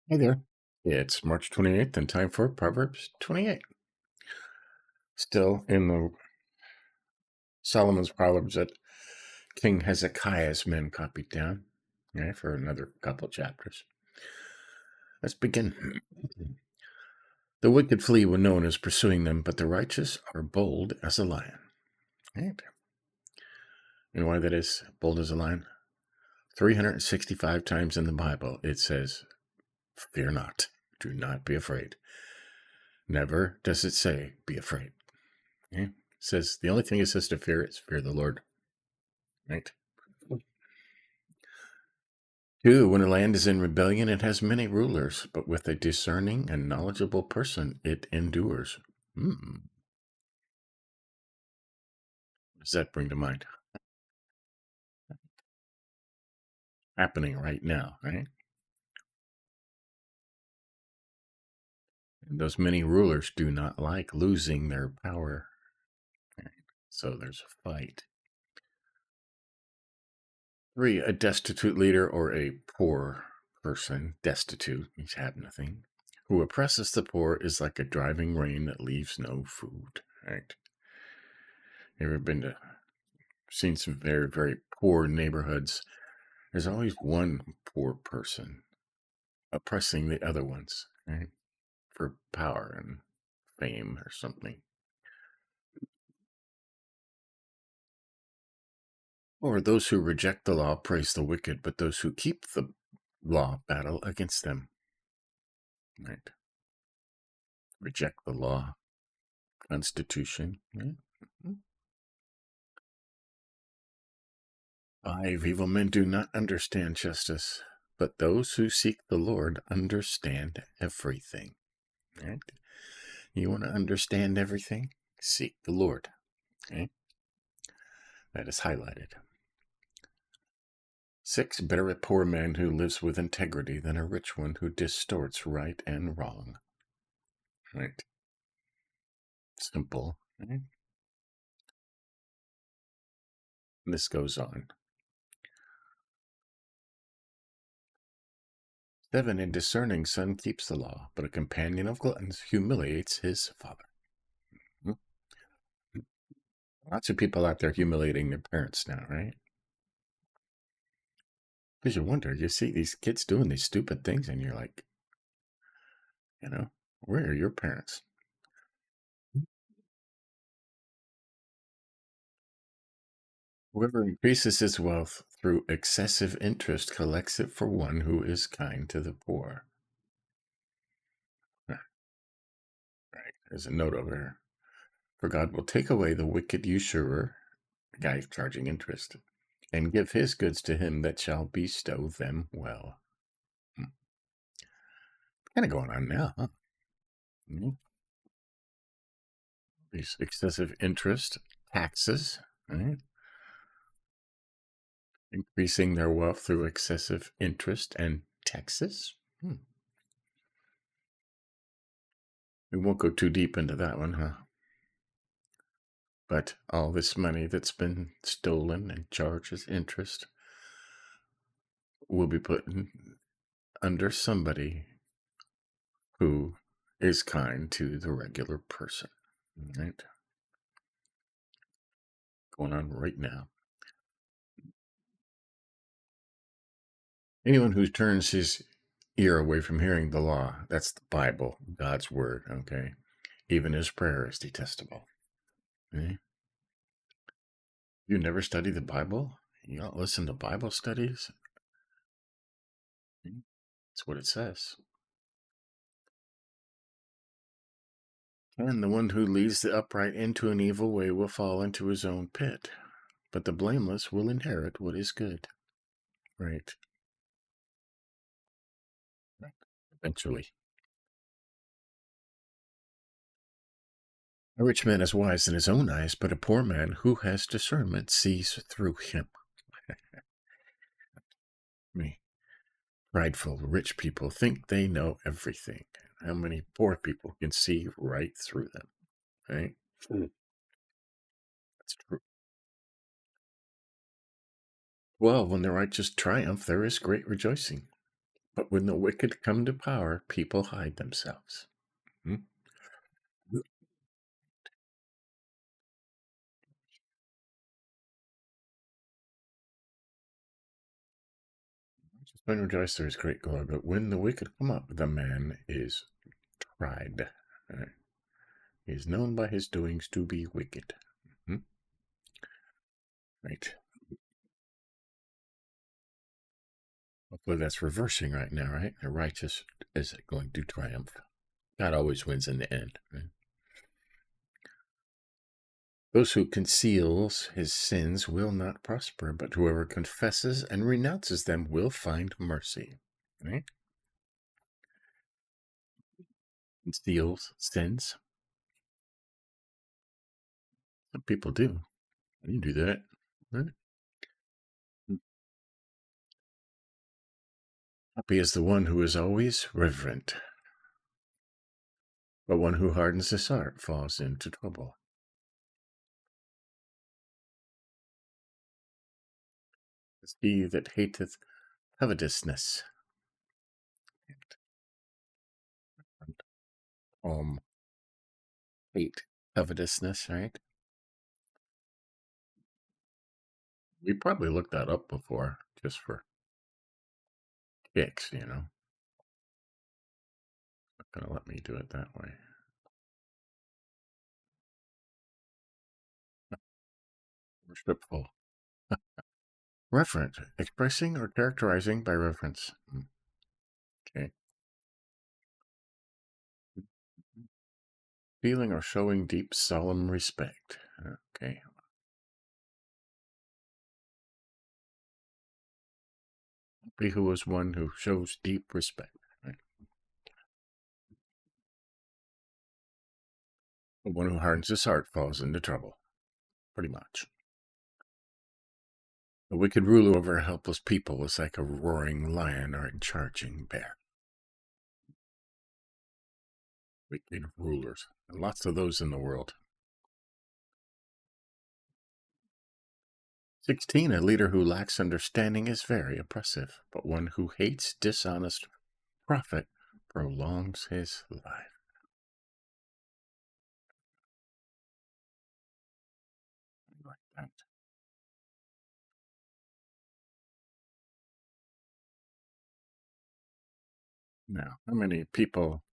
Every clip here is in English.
Hey there. It's March 28th and time for Proverbs 28. Still in the Solomon's Proverbs that King Hezekiah's men copied down, for another couple chapters. Let's begin. The wicked flee when no one is pursuing them, but the righteous are bold as a lion. Right? You know why that is? Bold as a lion? 365 times in the Bible it says, fear not, do not be afraid. Never does it say, be afraid. It says the only thing it says to fear is fear the Lord. Right? 2, when a land is in rebellion, it has many rulers, but with a discerning and knowledgeable person, it endures. What does that bring to mind? Happening right now, right? And those many rulers do not like losing their power. Right? So there's a fight. 3, a destitute leader or a poor person, destitute, means have nothing, who oppresses the poor is like a driving rain that leaves no food. Right? You ever seen some very, very poor neighborhoods? There's always one poor person oppressing the other ones, right? For power and fame or something. Or those who reject the law praise the wicked, but those who keep the law battle against them. Right? Reject the law, Constitution. Right? 5, evil men do not understand justice, but those who seek the Lord understand everything. Right? You want to understand everything? Seek the Lord. Okay? That is highlighted. 6, better a poor man who lives with integrity than a rich one who distorts right and wrong. Right? Simple. Right? This goes on. 7, a discerning son keeps the law, but a companion of gluttons humiliates his father. Lots of people out there humiliating their parents now, right? Because you wonder, you see these kids doing these stupid things, and you're like, where are your parents? Whoever increases his wealth through excessive interest collects it for one who is kind to the poor. Right, there's a note over here. For God will take away the wicked usurer, the guy charging interest, and give his goods to him that shall bestow them well. Kind of going on now, huh? These excessive interest, taxes, right? Increasing their wealth through excessive interest and taxes. We won't go too deep into that one, huh? But all this money that's been stolen and charged as interest will be put under somebody who is kind to the regular person. Right? Going on right now. Anyone who turns his ear away from hearing the law, that's the Bible, God's word, okay? Even his prayer is detestable. Okay? You never study the Bible? You don't listen to Bible studies? That's what it says. And the one who leads the upright into an evil way will fall into his own pit, but the blameless will inherit what is good. Right. Eventually. A rich man is wise in his own eyes, but a poor man who has discernment sees through him. Me. Prideful rich people think they know everything. How many poor people can see right through them? Right? That's true. 12, when the righteous triumph, there is great rejoicing. But when the wicked come to power, people hide themselves. Hmm? Just when rejoice there is great glory, but when the wicked come up, the man is tried. Right? He is known by his doings to be wicked. Hmm? Right. Hopefully that's reversing right now, right? The righteous is going to triumph. God always wins in the end. Right? Those who conceals his sins will not prosper, but whoever confesses and renounces them will find mercy. Right? Conceals sins. Some people do. You do that. Right? Happy is the one who is always reverent, but one who hardens his heart falls into trouble. It's he that hateth covetousness. Hate covetousness, right? We probably looked that up before, just for kicks, Not gonna let me do it that way. Worshipful. Referent, expressing or characterizing by reference. Okay. Feeling or showing deep, solemn respect. Okay. Happy who is one who shows deep respect. Right? The one who hardens his heart falls into trouble. Pretty much. The wicked ruler over a helpless people is like a roaring lion or a charging bear. Wicked rulers. And lots of those in the world. 16. A leader who lacks understanding is very oppressive, but one who hates dishonest profit prolongs his life. Like that. Now, how many people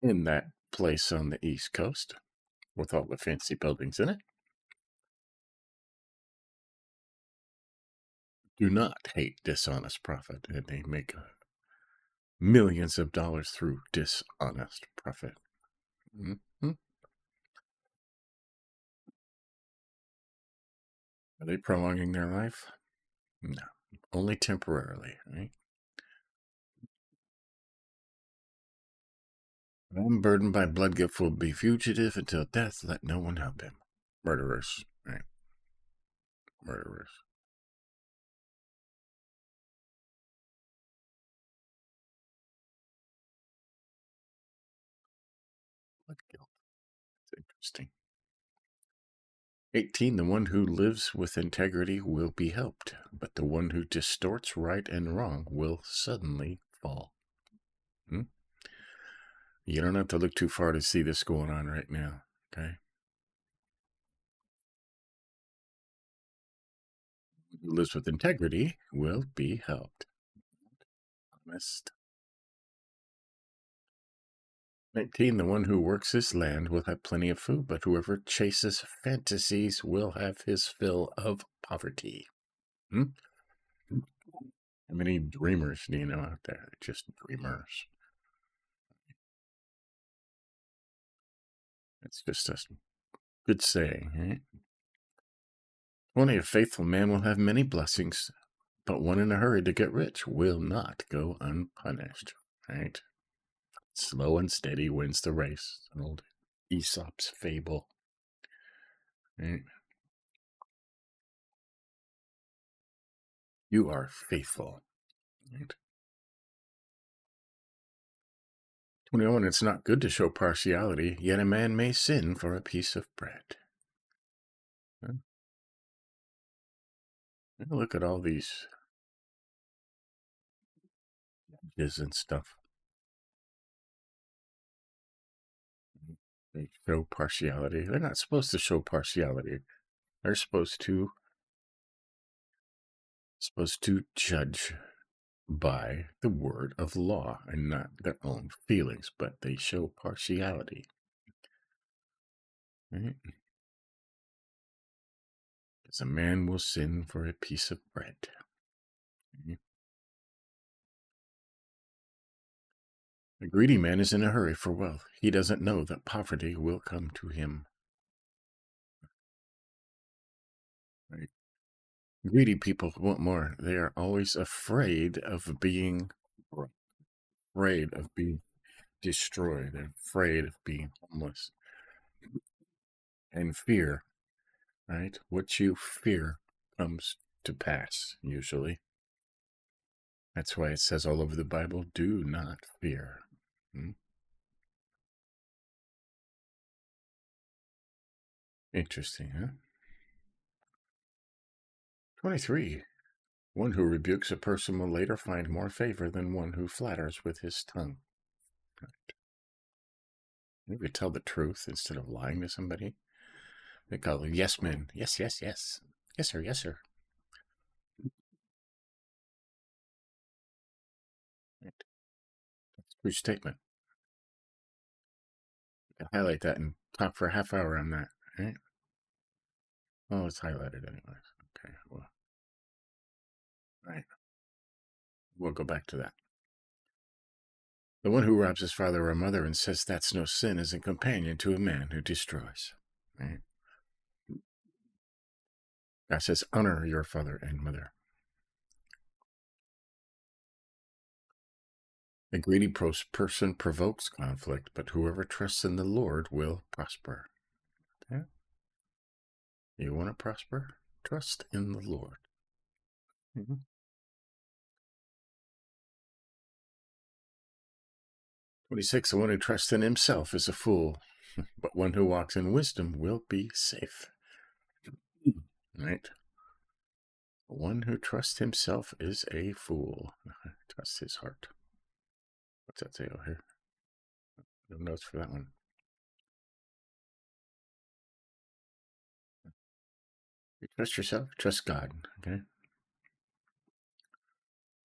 in that place on the East Coast with all the fancy buildings in it do not hate dishonest profit, and they make millions of dollars through dishonest profit? Mm-hmm. Are they prolonging their life? No, only temporarily, right? I'm burdened by blood gift will be fugitive until death. Let no one help him. Murderers, right? Murderers. Blood guilt. It's interesting. 18. The one who lives with integrity will be helped, but the one who distorts right and wrong will suddenly fall. Hmm? You don't have to look too far to see this going on right now, okay? Who lives with integrity will be helped. Honest. 19. The one who works his land will have plenty of food, but whoever chases fantasies will have his fill of poverty. Hmm? How many dreamers do you know out there? Just dreamers. It's just a good saying, right? Only a faithful man will have many blessings, but one in a hurry to get rich will not go unpunished, right? Slow and steady wins the race. An old Aesop's fable, right? You are faithful, right? 21. It's not good to show partiality, yet a man may sin for a piece of bread. Huh? Look at all these Judges and stuff. They show partiality. They're not supposed to show partiality. They're supposed to judge by the word of law and not their own feelings, but they show partiality. Right? Because a man will sin for a piece of bread. Right? A greedy man is in a hurry for wealth. He doesn't know that poverty will come to him. Right? Greedy people want more. They are always afraid of being destroyed. They're afraid of being homeless. And fear, right? What you fear comes to pass, usually. That's why it says all over the Bible, do not fear. Interesting, huh? 23. One who rebukes a person will later find more favor than one who flatters with his tongue. Right. If you tell the truth instead of lying to somebody, they call it yes men. Yes, yes, yes. Yes, sir, yes, sir. Right. That's a true statement. You can highlight that and talk for a half hour on that, right? Well, it's highlighted anyways. Okay, well, right. We'll go back to that. The one who robs his father or mother and says that's no sin is a companion to a man who destroys. Right? God says, honor your father and mother. A greedy person provokes conflict, but whoever trusts in the Lord will prosper. Okay? You want to prosper? Trust in the Lord. 26, the one who trusts in himself is a fool, but one who walks in wisdom will be safe. Right? The one who trusts himself is a fool. Trust his heart. What's that say over here? No notes for that one. You trust yourself, trust God. Okay.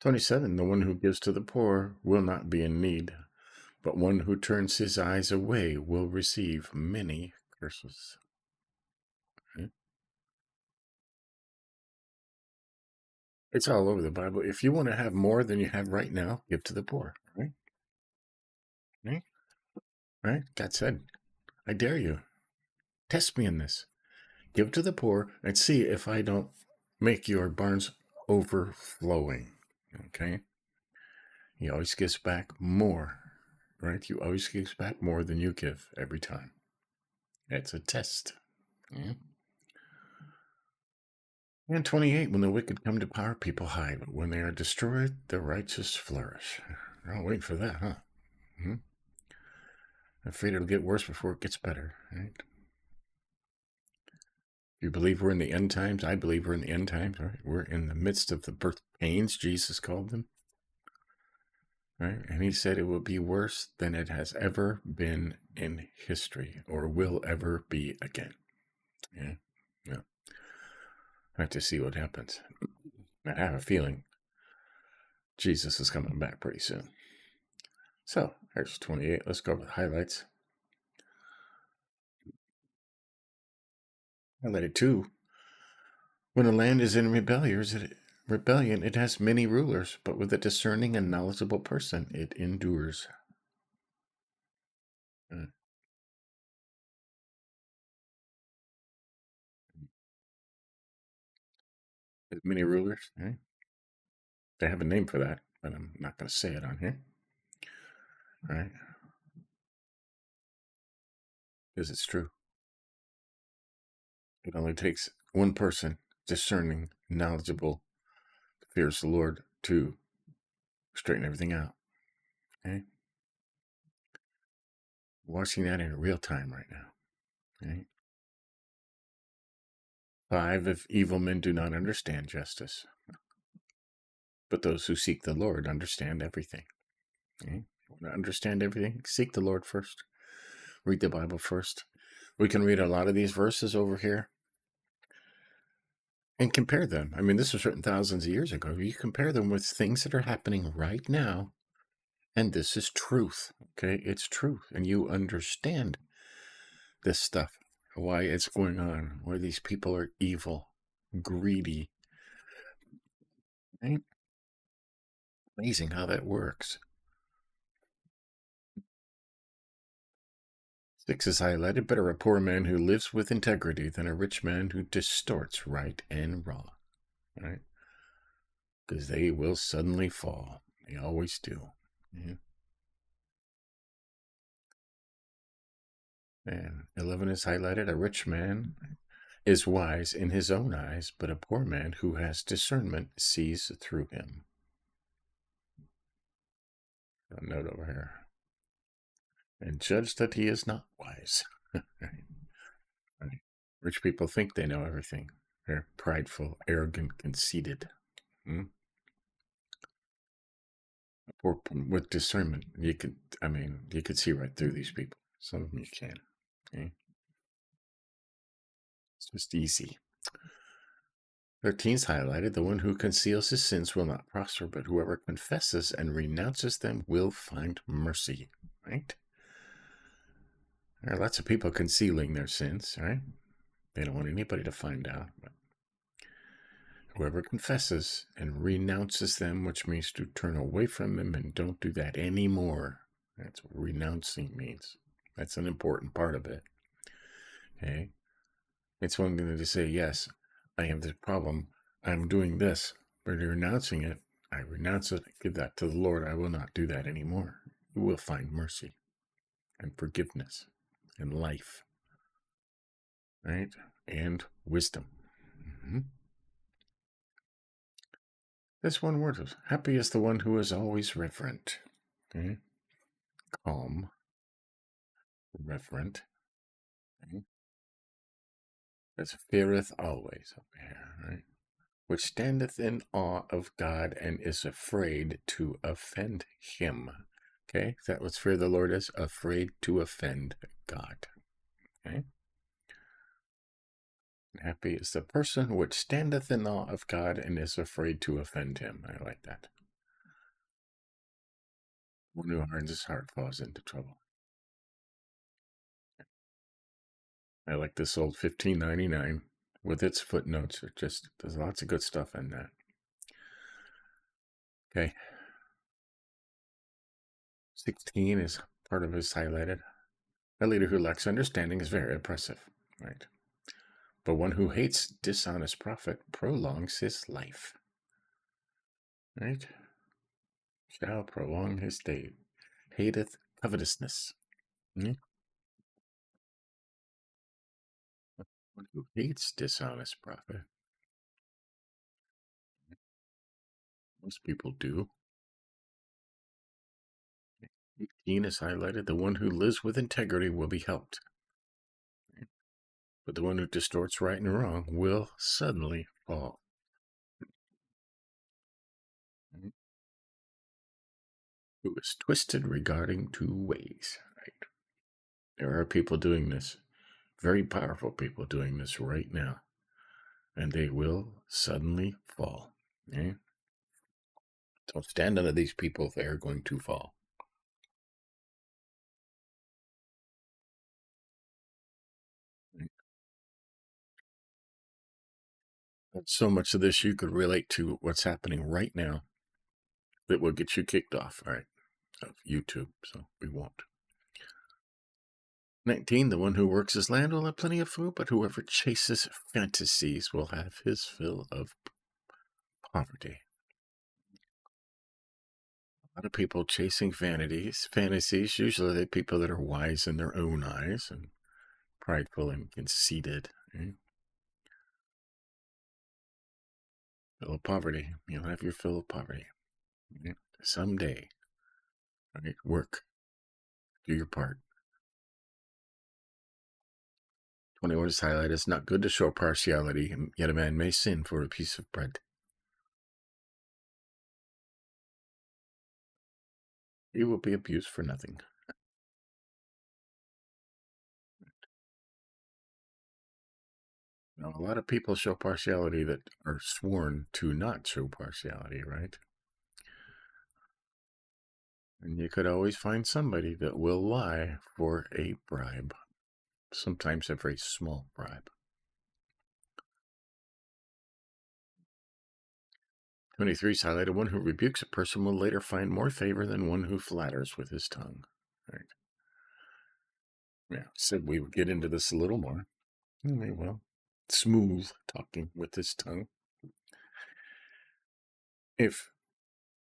27, the one who gives to the poor will not be in need, but one who turns his eyes away will receive many curses. Okay. It's all over the Bible. If you want to have more than you have right now, give to the poor. Right? Right? Right? God said, I dare you. Test me in this. Give to the poor and see if I don't make your barns overflowing. Okay? He always gives back more. Right? You always gives back more than you give every time. It's a test. Yeah. And 28, when the wicked come to power, people hide. But when they are destroyed, the righteous flourish. I'll wait for that, huh? I'm afraid it'll get worse before it gets better, right? You believe we're in the end times? I believe we're in the end times, right? We're in the midst of the birth pains, Jesus called them. Right? And he said it will be worse than it has ever been in history or will ever be again. Yeah. Yeah. I have to see what happens. I have a feeling Jesus is coming back pretty soon. So, here's 28. Let's go over the highlights. Highlighted 2. When a land is in rebellion, it has many rulers, but with a discerning and knowledgeable person, it endures. There's many rulers. Right? They have a name for that, but I'm not going to say it on here. All right? Because it's true. It only takes one person, discerning, knowledgeable, fears the Lord, to straighten everything out. Okay? Watching that in real time right now. Okay? 5, if evil men do not understand justice. But those who seek the Lord understand everything. Okay? You want to understand everything? Seek the Lord first. Read the Bible first. We can read a lot of these verses over here and compare them. I mean, this was written thousands of years ago. You compare them with things that are happening right now, and this is truth. Okay? It's truth. And you understand this stuff, why it's going on, why these people are evil, greedy. Right? Amazing how that works. 6 is highlighted. Better a poor man who lives with integrity than a rich man who distorts right and wrong. Right? Because they will suddenly fall. They always do. Yeah. And 11 is highlighted. A rich man is wise in his own eyes, but a poor man who has discernment sees through him. A note over here. And judge that he is not wise. Right. Rich people think they know everything. They're prideful, arrogant, conceited. Or with discernment, you could see right through these people. Some of them you can. Okay? It's just easy. 13 is highlighted. The one who conceals his sins will not prosper, but whoever confesses and renounces them will find mercy. Right? There are lots of people concealing their sins, right? They don't want anybody to find out. But whoever confesses and renounces them, which means to turn away from them and don't do that anymore. That's what renouncing means. That's an important part of it. Okay? It's one thing to say, yes, I have this problem. I'm doing this. But you're renouncing it. I renounce it. I give that to the Lord. I will not do that anymore. You will find mercy and forgiveness and life. Right? And wisdom. This one word is happy is the one who is always reverent. Okay? Calm. Reverent. Okay? That's feareth always up here, right? Which standeth in awe of God and is afraid to offend him. Okay? Is that what fear of the Lord is? Afraid to offend God. Okay? Happy is the person which standeth in awe of God and is afraid to offend him. I like that. One who hardens his heart falls into trouble. I like this old 1599 with its footnotes. There's lots of good stuff in that. Okay. 16 is part of his highlighted. A leader who lacks understanding is very oppressive, right? But one who hates dishonest profit prolongs his life, right? Shall prolong his day. Hateth covetousness. One who hates dishonest profit. Most people do. 18 is highlighted. The one who lives with integrity will be helped. But the one who distorts right and wrong will suddenly fall. Who is twisted regarding 2 ways. Right? There are people doing this, very powerful people doing this right now, and they will suddenly fall. Okay? Don't stand under these people; they are going to fall. So much of this you could relate to what's happening right now that will get you kicked off, all right, of YouTube, so we won't. 19, the one who works his land will have plenty of food, but whoever chases fantasies will have his fill of poverty. A lot of people chasing fantasies, usually they're people that are wise in their own eyes and prideful and conceited. Right? Fill of poverty. You'll have your fill of poverty. Right? Someday. Right? Work. Do your part. 21 is highlighted. It's not good to show partiality, yet a man may sin for a piece of bread. You will be abused for nothing. Now, a lot of people show partiality that are sworn to not show partiality, right? And you could always find somebody that will lie for a bribe, sometimes a very small bribe. 23 is highlighted. One who rebukes a person will later find more favor than one who flatters with his tongue. Right? Yeah, said we would get into this a little more. Well, smooth talking with his tongue. If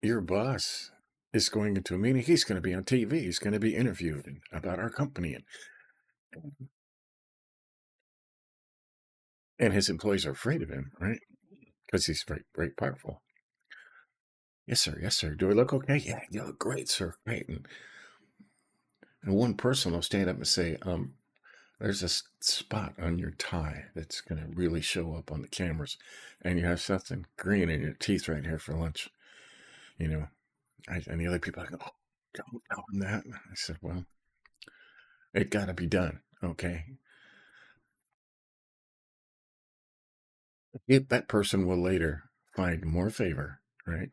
your boss is going into a meeting, he's going to be on TV. He's going to be interviewed about our company. And his employees are afraid of him, right? Because he's very, very powerful. Yes, sir. Yes, sir. Do I look okay? Yeah, you look great, sir. Great. And one person will stand up and say, there's a spot on your tie that's going to really show up on the cameras. And you have something green in your teeth right here for lunch. And the other people are like, oh, don't tell him that. I said, well, it got to be done. Okay. That person will later find more favor, right?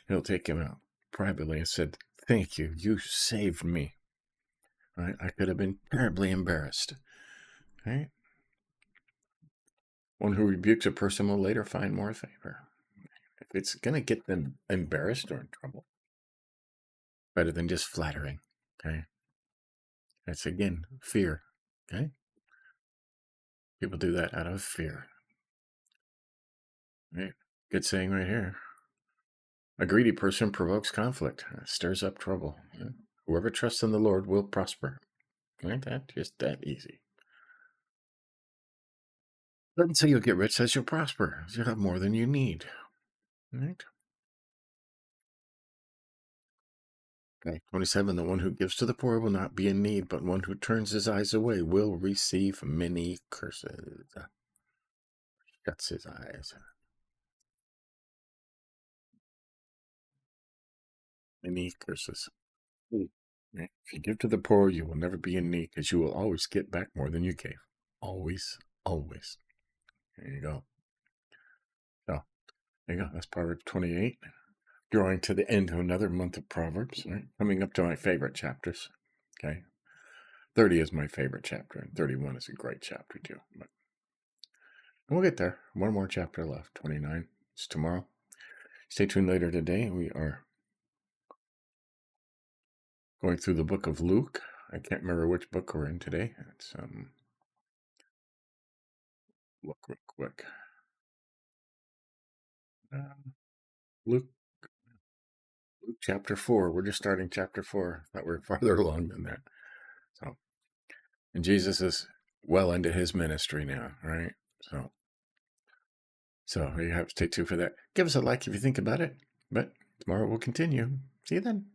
He'll take him out privately and said, thank you. You saved me. Right? I could have been terribly embarrassed. Right? One who rebukes a person will later find more favor. If it's going to get them embarrassed or in trouble, better than just flattering. Okay? That's, again, fear. Okay? People do that out of fear. Right? Good saying right here. A greedy person provokes conflict, stirs up trouble. Whoever trusts in the Lord will prosper. Right? Just that easy. Doesn't say you'll get rich, says you'll prosper. You'll have more than you need. Right? Okay. 27, the one who gives to the poor will not be in need, but one who turns his eyes away will receive many curses. Shuts his eyes. Many curses. Right? If you give to the poor, you will never be in need because you will always get back more than you gave. Always, always. There you go. So, there you go. That's Proverbs 28. Drawing to the end of another month of Proverbs. Right? Coming up to my favorite chapters. Okay. 30 is my favorite chapter, and 31 is a great chapter too. But we'll get there. One more chapter left. 29 is tomorrow. Stay tuned later today. We are going through the book of Luke. I can't remember which book we're in today. It's look real quick. Luke chapter 4. We're just starting chapter 4. Thought we were farther along than that. And Jesus is well into his ministry now, right? So you have to stay tuned for that. Give us a like if you think about it. But tomorrow we'll continue. See you then.